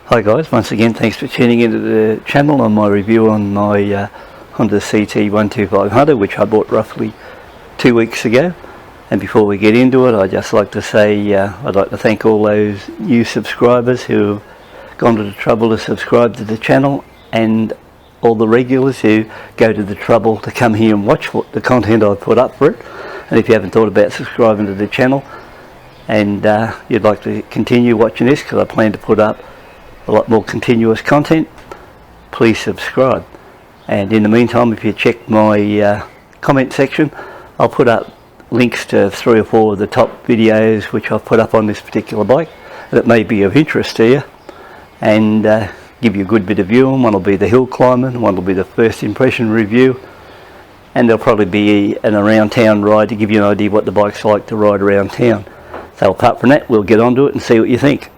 Hi guys, once again thanks for tuning into the channel on my review on my Honda CT125 Hunter, which I bought roughly 2 weeks ago. And before we get into it, I'd just like to say I'd like to thank all those new subscribers who have gone to the trouble to subscribe to the channel, and all the regulars who go to the trouble to come here and watch the content I put up for it. And if you haven't thought about subscribing to the channel and you'd like to continue watching this, because I plan to put up a lot more continuous content, please subscribe. And in the meantime, if you check my comment section, I'll put up links to 3 or 4 of the top videos which I've put up on this particular bike that may be of interest to you, and give you a good bit of view on. One will be the hill climbing, one will be the first impression review, and there'll probably be an around town ride to give you an idea what the bike's like to ride around town. So apart from that, we'll get onto it and see what you think.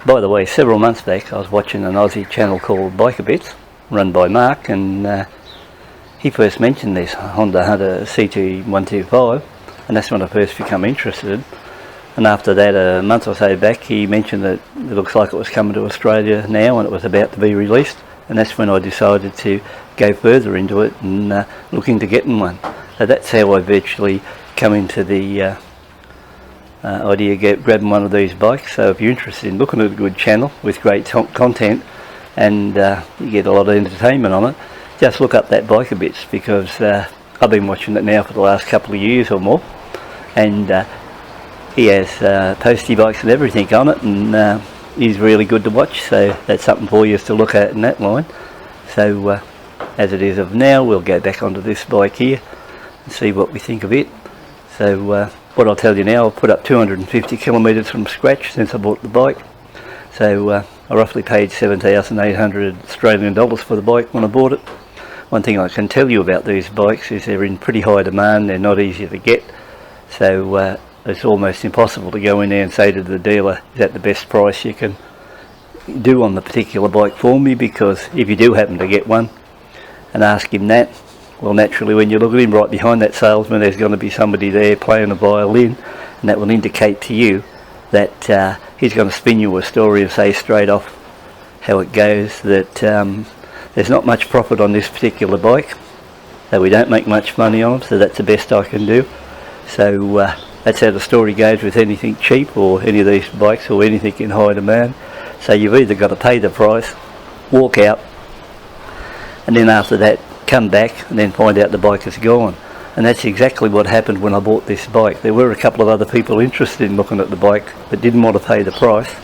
By the way, several months back I was watching an Aussie channel called Biker Bits, run by Mark, and he first mentioned this Honda Hunter CT125, and that's when I first become interested. And after that, a month or so back, he mentioned that it looks like it was coming to Australia now and it was about to be released, and that's when I decided to go further into it and look into getting one. So that's how I virtually come into the idea of grabbing one of these bikes. So if you're interested in looking at a good channel with great content and you get a lot of entertainment on it, just look up that Biker Bits, because I've been watching it now for the last couple of years or more, and he has postie bikes and everything on it, and he's really good to watch. So that's something for you to look at in that line. So as it is of now, we'll go back onto this bike here and see what we think of it. So what I'll tell you now, I've put up 250 kilometres from scratch since I bought the bike. So I roughly paid 7,800 Australian dollars for the bike when I bought it. One thing I can tell you about these bikes is they're in pretty high demand, they're not easy to get. So it's almost impossible to go in there and say to the dealer, is that the best price you can do on the particular bike for me? Because if you do happen to get one and ask him that, well, naturally when you look at him, right behind that salesman there's going to be somebody there playing a violin, and that will indicate to you that he's going to spin you a story and say straight off how it goes that there's not much profit on this particular bike, that we don't make much money on them, so that's the best I can do. So that's how the story goes with anything cheap or any of these bikes or anything in high demand. So you've either got to pay the price, walk out, and then after that come back and then find out the bike is gone. And that's exactly what happened when I bought this bike. There were a couple of other people interested in looking at the bike but didn't want to pay the price,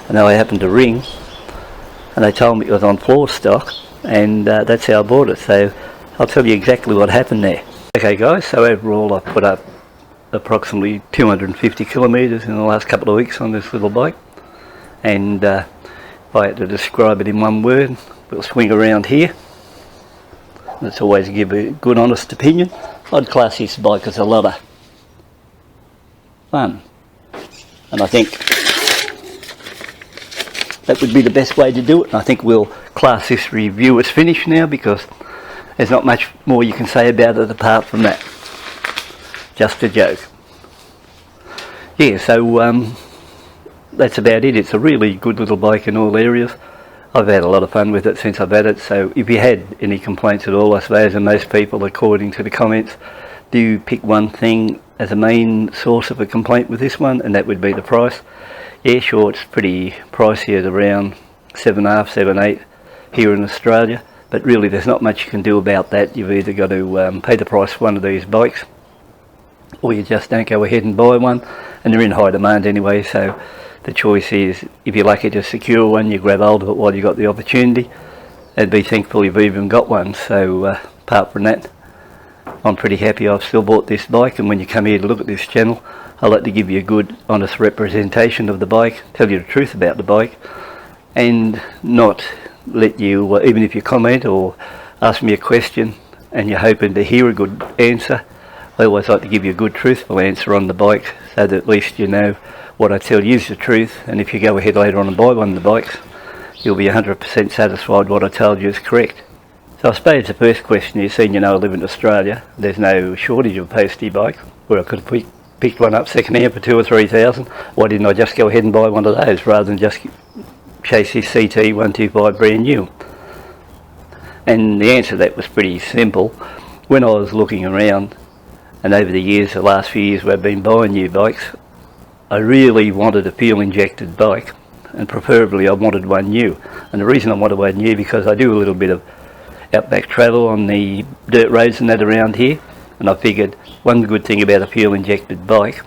and I happened to ring and they told me it was on floor stock, and that's how I bought it. So I'll tell you exactly what happened there. Okay guys, so overall I've put up approximately 250 kilometres in the last couple of weeks on this little bike, and if I had to describe it in one word, we'll swing around here. Let's always give a good honest opinion. I'd class this bike as a lot of fun, and I think that would be the best way to do it. And I think we'll class this review as finished now, because there's not much more you can say about it apart from that. Just a joke. Yeah, so that's about it. It's a really good little bike in all areas. I've had a lot of fun with it since I've had it. So if you had any complaints at all, I suppose, and most people, according to the comments, do pick one thing as a main source of a complaint with this one, and that would be the price. Yeah, sure, it's pretty pricey at around 7.5, 7.8 here in Australia, but really there's not much you can do about that. You've either got to pay the price for one of these bikes, or you just don't go ahead and buy one, and they're in high demand anyway. So the choice is, if you're lucky to secure one, you grab hold of it while you got the opportunity, and be thankful you've even got one. So apart from that, I'm pretty happy I've still bought this bike. And when you come here to look at this channel, I like to give you a good honest representation of the bike, tell you the truth about the bike, and not let you, even if you comment or ask me a question and you're hoping to hear a good answer, I always like to give you a good truthful answer on the bike, so that at least you know what I tell you is the truth. And if you go ahead later on and buy one of the bikes, you'll be 100% satisfied what I told you is correct. So I suppose the first question is, seeing you know I live in Australia, there's no shortage of postie bikes, where I could have picked one up second hand for 2,000 or 3,000. Why didn't I just go ahead and buy one of those rather than just chase this CT125 brand new? And the answer to that was pretty simple. When I was looking around, and over the years, the last few years where I've been buying new bikes, I really wanted a fuel injected bike, and preferably I wanted one new. And the reason I wanted one new, because I do a little bit of outback travel on the dirt roads and that around here, and I figured one good thing about a fuel injected bike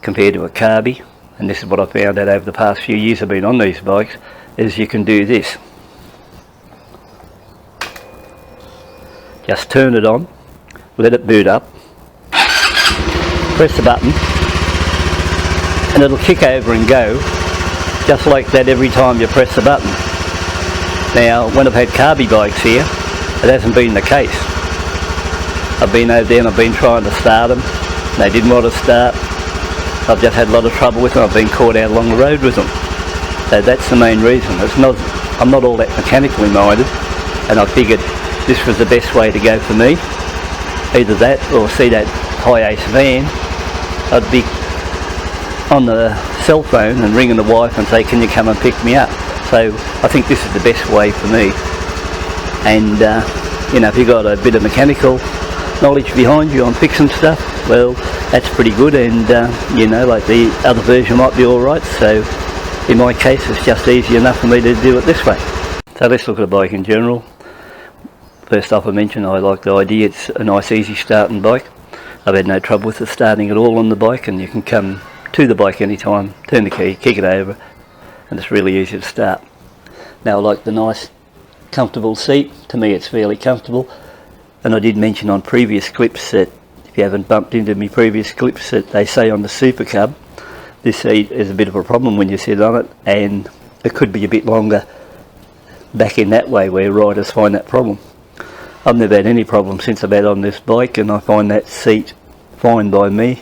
compared to a carby, and this is what I found out over the past few years I've been on these bikes, is you can do this. Just turn it on, let it boot up, press the button, and it'll kick over and go just like that every time you press the button. Now, when I've had carby bikes here, it hasn't been the case. I've been over there and I've been trying to start them, they didn't want to start. I've just had a lot of trouble with them. I've been caught out along the road with them. So that's the main reason. I'm not all that mechanically minded, and I figured this was the best way to go for me. Either that or see that high ace van, I'd be on the cell phone and ringing the wife and say, can you come and pick me up? So I think this is the best way for me. And you know, if you've got a bit of mechanical knowledge behind you on fixing stuff, well, that's pretty good. And you know, like the other version might be alright, so in my case it's just easy enough for me to do it this way. So let's look at a bike in general. First off, I mentioned I like the idea, it's a nice easy starting bike. I've had no trouble with the starting at all on the bike, and you can come to the bike anytime, turn the key, kick it over, and it's really easy to start. Now I like the nice comfortable seat. To me it's fairly comfortable, and I did mention on previous clips that, if you haven't bumped into me previous clips, that they say on the Super Cub this seat is a bit of a problem when you sit on it, and it could be a bit longer back in that way where riders find that problem. I've never had any problem since I've had on this bike, and I find that seat fine by me.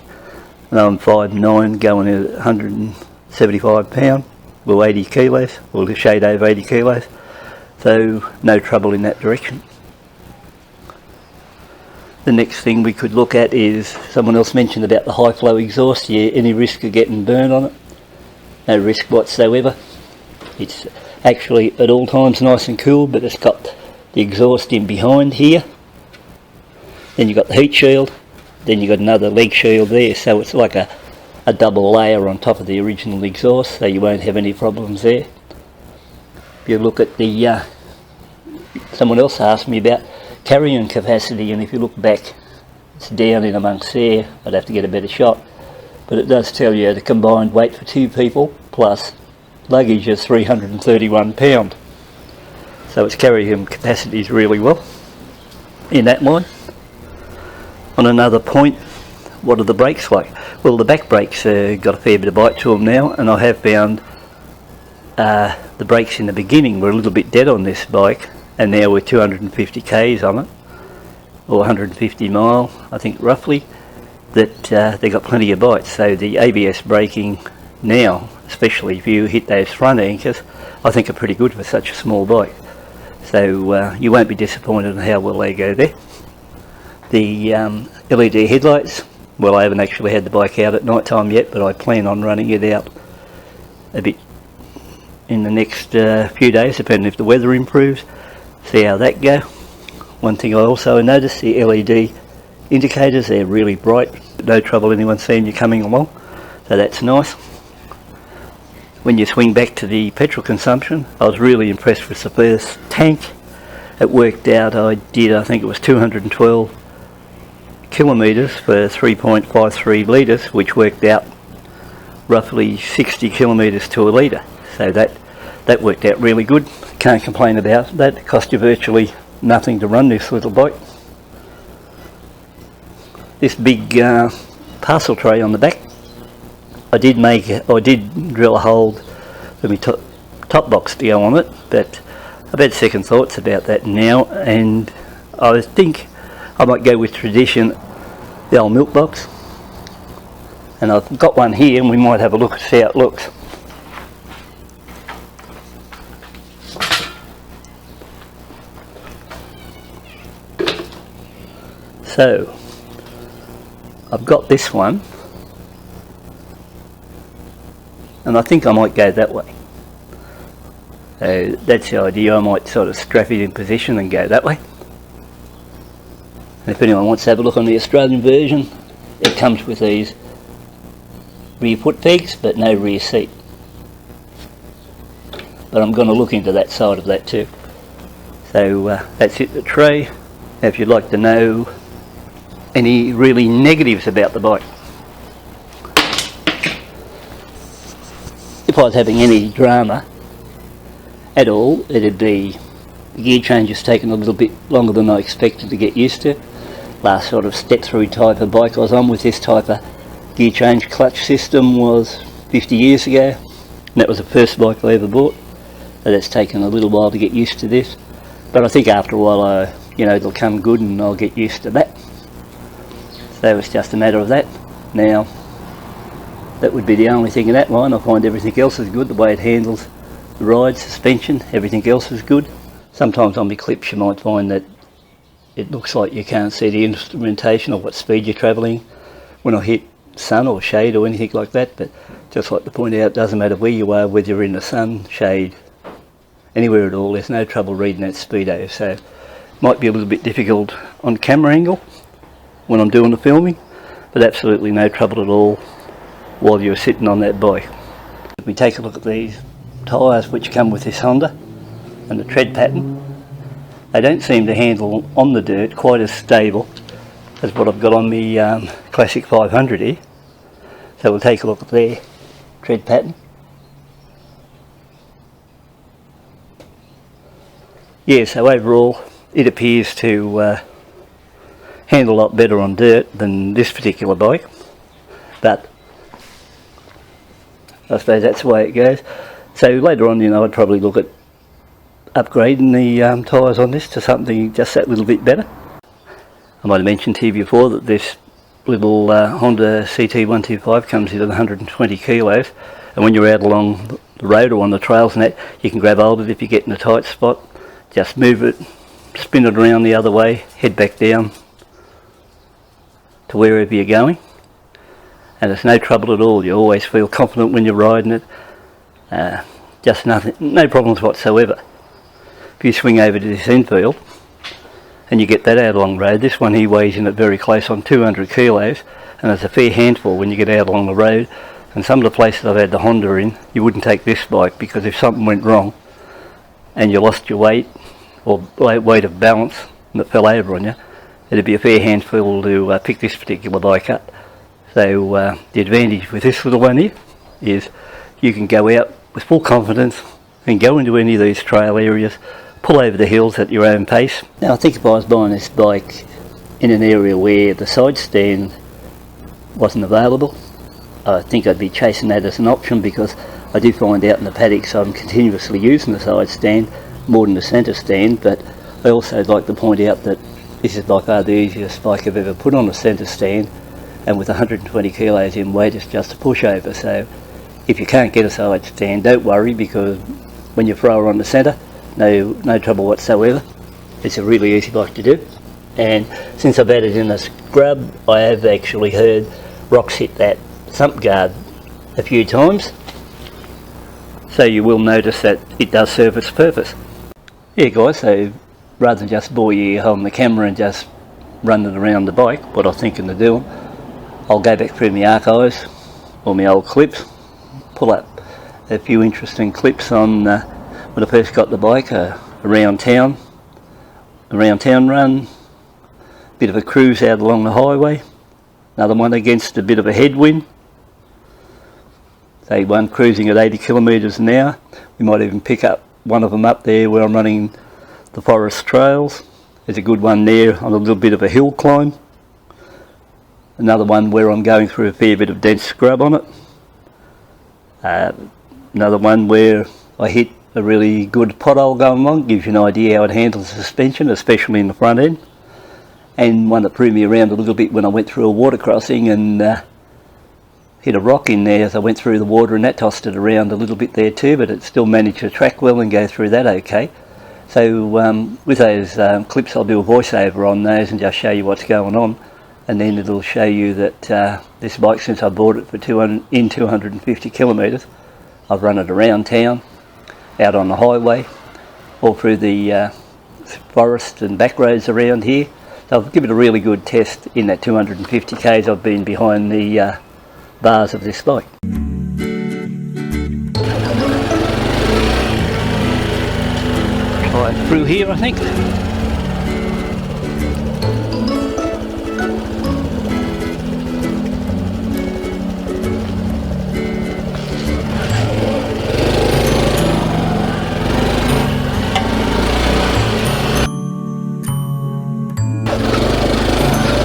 And I'm 5'9", going at 175 pounds, well 80 kilos, or a shade over 80 kilos, so no trouble in that direction. The next thing we could look at is, someone else mentioned about the high flow exhaust. Yeah, any risk of getting burned on it? No risk whatsoever. It's actually at all times nice and cool, but it's got the exhaust in behind here, then you've got the heat shield, then you've got another leg shield there, so it's like a double layer on top of the original exhaust, so you won't have any problems there. If you look at the someone else asked me about carrying capacity, and if you look back, it's down in amongst there. I'd have to get a better shot, but it does tell you the combined weight for two people plus luggage is 331 pounds. So its carrying capacity is really well in that line. On another point, what are the brakes like? Well, the back brakes got a fair bit of bite to them now, and I have found the brakes in the beginning were a little bit dead on this bike, and now we're 250 k's on it, or 150 mile, I think roughly, that they got plenty of bites. So the ABS braking now, especially if you hit those front anchors, I think are pretty good for such a small bike. So you won't be disappointed in how well they go there. The LED headlights, well, I haven't actually had the bike out at night time yet, but I plan on running it out a bit in the next few days, depending if the weather improves. See how that go. One thing I also noticed, the LED indicators, they're really bright, no trouble anyone seeing you coming along, so that's nice. When you swing back to the petrol consumption, I was really impressed with the first tank. It worked out, I think it was 212 kilometres for 3.53 litres, which worked out roughly 60 kilometres to a litre. So that worked out really good. Can't complain about that. It cost you virtually nothing to run this little bike. This big parcel tray on the back, I did drill a hole for my top box to go on it, but I've had second thoughts about that now, and I think I might go with tradition, the old milk box. And I've got one here, and we might have a look and see how it looks. So I've got this one, and I think I might go that way. So that's the idea. I might sort of strap it in position and go that way. And if anyone wants to have a look on the Australian version, it comes with these rear foot pegs but no rear seat. But I'm going to look into that side of that too. So that's it, the tray. Now if you'd like to know any really negatives about the bike, if I was having any drama at all, it'd be the gear change has taken a little bit longer than I expected to get used to. Last sort of step through type of bike I was on with this type of gear change clutch system was 50 years ago, and that was the first bike I ever bought. So that's taken a little while to get used to this, but I think after a while it'll come good and I'll get used to that. So it's just a matter of that. Now that would be the only thing in that line. I find everything else is good, the way it handles the ride, suspension, everything else is good. Sometimes on my clips you might find that it looks like you can't see the instrumentation or what speed you're travelling when I hit sun or shade or anything like that, but just like to point out, it doesn't matter where you are, whether you're in the sun, shade, anywhere at all, there's no trouble reading that speedo. So it might be a little bit difficult on camera angle when I'm doing the filming, but absolutely no trouble at all while you're sitting on that bike. If we take a look at these tyres which come with this Honda and the tread pattern, they don't seem to handle on the dirt quite as stable as what I've got on the Classic 500 here. So we'll take a look at their tread pattern. Yeah, so overall it appears to handle a lot better on dirt than this particular bike, but I suppose that's the way it goes. So later on, I'd probably look at upgrading the tyres on this to something just that little bit better. I might have mentioned to you before that this little Honda CT125 comes in at 120 kilos, and when you're out along the road or on the trails and that, you can grab hold of it if you get in a tight spot, just move it, spin it around the other way, head back down to wherever you're going, and it's no trouble at all. You always feel confident when you're riding it. Just nothing, no problems whatsoever. If you swing over to this Enfield and you get that out along the road, this one here weighs in at very close on 200 kilos, and it's a fair handful when you get out along the road. And some of the places I've had the Honda in, you wouldn't take this bike, because if something went wrong and you lost your weight or weight of balance and it fell over on you, it'd be a fair handful to pick this particular bike up. So the advantage with this little one here is you can go out with full confidence and go into any of these trail areas, pull over the hills at your own pace. Now I think if I was buying this bike in an area where the side stand wasn't available, I think I'd be chasing that as an option, because I do find out in the paddocks I'm continuously using the side stand more than the centre stand. But I also like to point out that this is by far the easiest bike I've ever put on a centre stand, and with 120 kilos in weight it's just a pushover. So if you can't get a side stand, don't worry, because when you throw her on the centre, no trouble whatsoever. It's a really easy bike to do. And since I've had it in a scrub, I have actually heard rocks hit that sump guard a few times, so you will notice that it does serve its purpose. Yeah guys, so rather than just bore you holding the camera and just running around the bike, what I'm thinking of doing, I'll go back through my archives or my old clips, pull up a few interesting clips on when I first got the bike, around town run, bit of a cruise out along the highway, another one against a bit of a headwind, say one cruising at 80 kilometres an hour. We might even pick up one of them up there where I'm running the forest trails. There's a good one there on a little bit of a hill climb. Another one where I'm going through a fair bit of dense scrub on it. Another one where I hit a really good pothole going along, gives you an idea how it handles the suspension, especially in the front end. And one that threw me around a little bit when I went through a water crossing and hit a rock in there as I went through the water, and that tossed it around a little bit there too, but it still managed to track well and go through that okay. So with those clips, I'll do a voiceover on those and just show you what's going on, and then it'll show you that this bike, since I bought it for 250 kilometres, I've run it around town, out on the highway or through the forest and back roads around here. So I've given it a really good test in that 250 k's I've been behind the bars of this bike. Right through here, I think.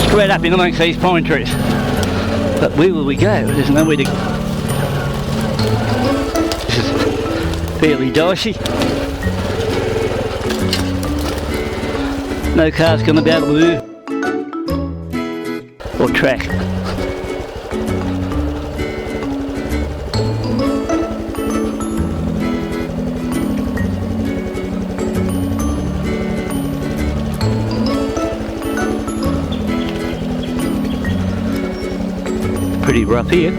Straight up in amongst these pine trees. But where will we go? There's nowhere to go. This is fairly dicey. No car's going to be able to move or track. Pretty rough here.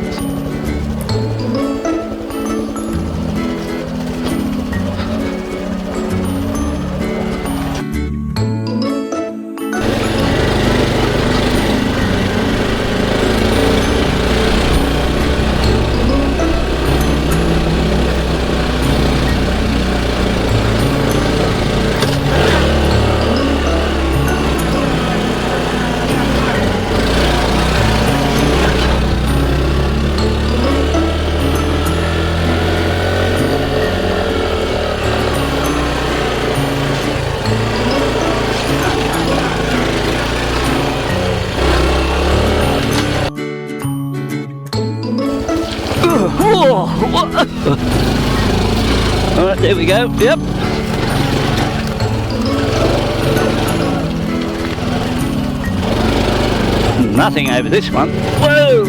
Alright, there we go, yep. Nothing over this one. Whoa!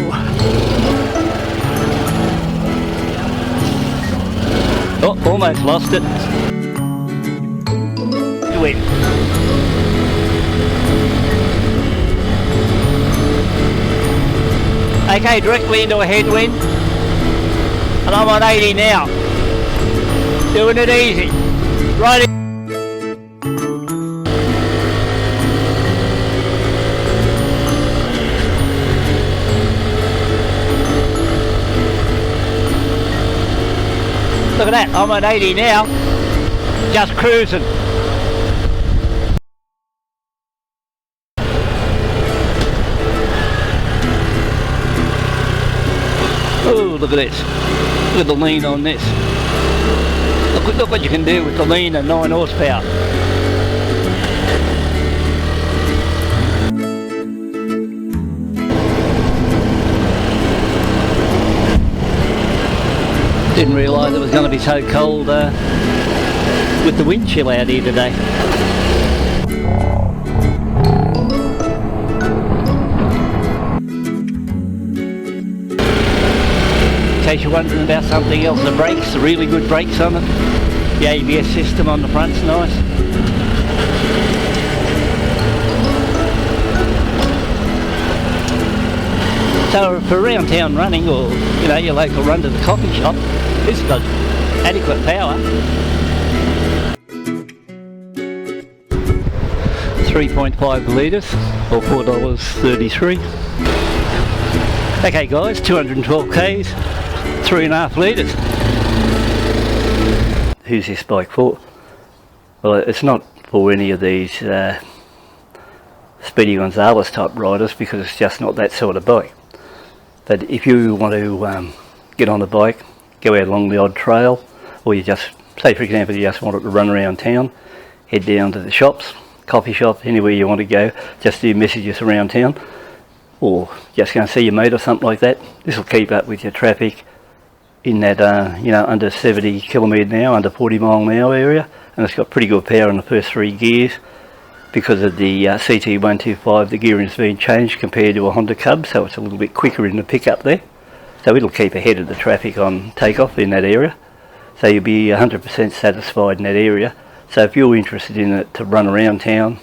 Oh, almost lost it. Wait. Okay, directly into a headwind. And I'm on 80 now. Doing it easy. Right in. Look at that, I'm on 80 now. Just cruising. Oh, look at this. Look at the lean on this. Look what you can do with the lean and 9 horsepower. Didn't realise it was going to be so cold with the wind chill out here today. In case you're wondering about something else, the brakes, the really good brakes on it. The ABS system on the front's nice. So for around town running, or you know, your local run to the coffee shop, this has got adequate power. 3.5 litres or $4.33. Okay guys, 212 k's, 3.5 litres. Who's this bike for? Well, it's not for any of these Speedy Gonzales type riders, because it's just not that sort of bike. But if you want to get on a bike, go out along the odd trail, or you just, say for example, you just want it to run around town, head down to the shops, coffee shop, anywhere you want to go, just do messages around town, or just go and see your mate or something like that. This will keep up with your traffic in that, you know, under 70 km an hour, under 40 mile an hour area, and it's got pretty good power in the first 3 gears. Because of the CT125, the gearing's been changed compared to a Honda Cub, so it's a little bit quicker in the pickup there. So it'll keep ahead of the traffic on takeoff in that area. So you'll be 100% satisfied in that area. So if you're interested in it to run around town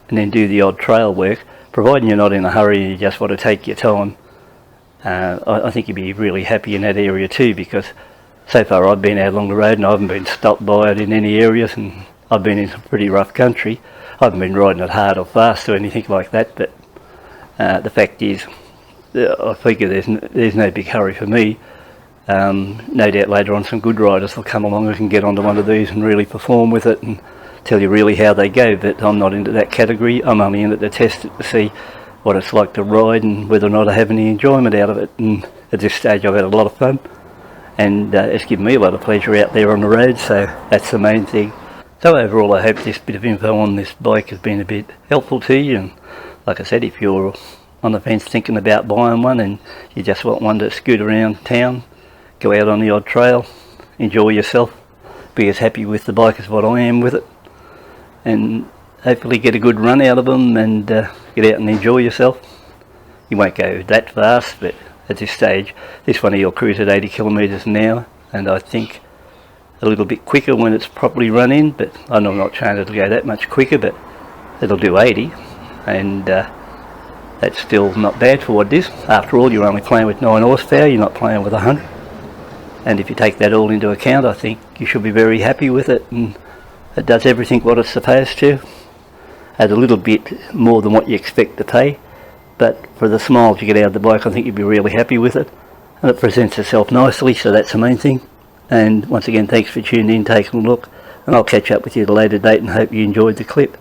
and then do the odd trail work, providing you're not in a hurry and you just want to take your time, I think you'd be really happy in that area too, because so far I've been out along the road and I haven't been stopped by it in any areas, and I've been in some pretty rough country. I haven't been riding it hard or fast or anything like that, but the fact is, I figure there's no big hurry for me. No doubt later on some good riders will come along who can get onto one of these and really perform with it and tell you really how they go, but I'm not into that category. I'm only in it to test it to see what it's like to ride and whether or not I have any enjoyment out of it. And at this stage I've had a lot of fun, and it's given me a lot of pleasure out there on the road, so that's the main thing. So overall I hope this bit of info on this bike has been a bit helpful to you, and like I said, if you're on the fence thinking about buying one and you just want one to scoot around town, go out on the odd trail, enjoy yourself, be as happy with the bike as what I am with it, and hopefully get a good run out of them and get out and enjoy yourself. You won't go that fast, but at this stage this one will cruise at 80 kilometres an hour, and I think a little bit quicker when it's properly run in, but I'm not saying it'll go that much quicker, but it'll do 80, and that's still not bad for what it is. After all, you're only playing with 9 horsepower, you're not playing with 100, and if you take that all into account, I think you should be very happy with it, and it does everything what it's supposed to, at a little bit more than what you expect to pay, but for the smiles you get out of the bike, I think you'd be really happy with it, and it presents itself nicely, so that's the main thing. And once again, thanks for tuning in, taking a look, and I'll catch up with you at a later date and hope you enjoyed the clip.